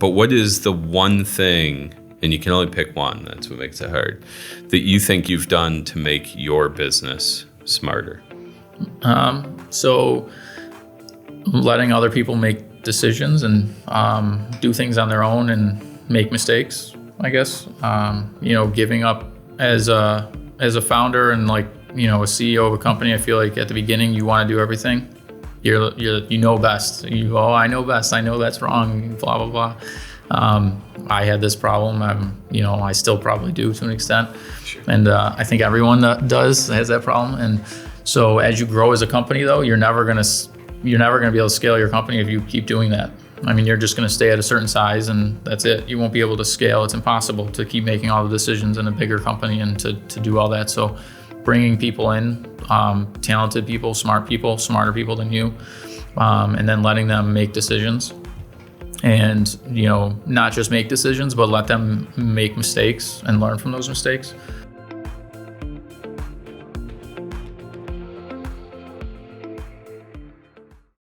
But what is the one thing, and you can only pick one, that's what makes it hard, that you think you've done to make your business smarter? So letting other people make decisions and do things on their own and make mistakes, I guess. Giving up as a founder and like, a CEO of a company, I feel like at the beginning you want to do everything. You know best. I know best. I know that's wrong. Blah blah blah. I had this problem. I still probably do to an extent, sure. And I think everyone that has that problem. And so as you grow as a company, though, you're never gonna be able to scale your company if you keep doing that. I mean, you're just gonna stay at a certain size, and that's it. You won't be able to scale. It's impossible to keep making all the decisions in a bigger company and to do all that. So bringing people in, talented people, smarter people than you, and then letting them make decisions. And, not just make decisions, but let them make mistakes and learn from those mistakes.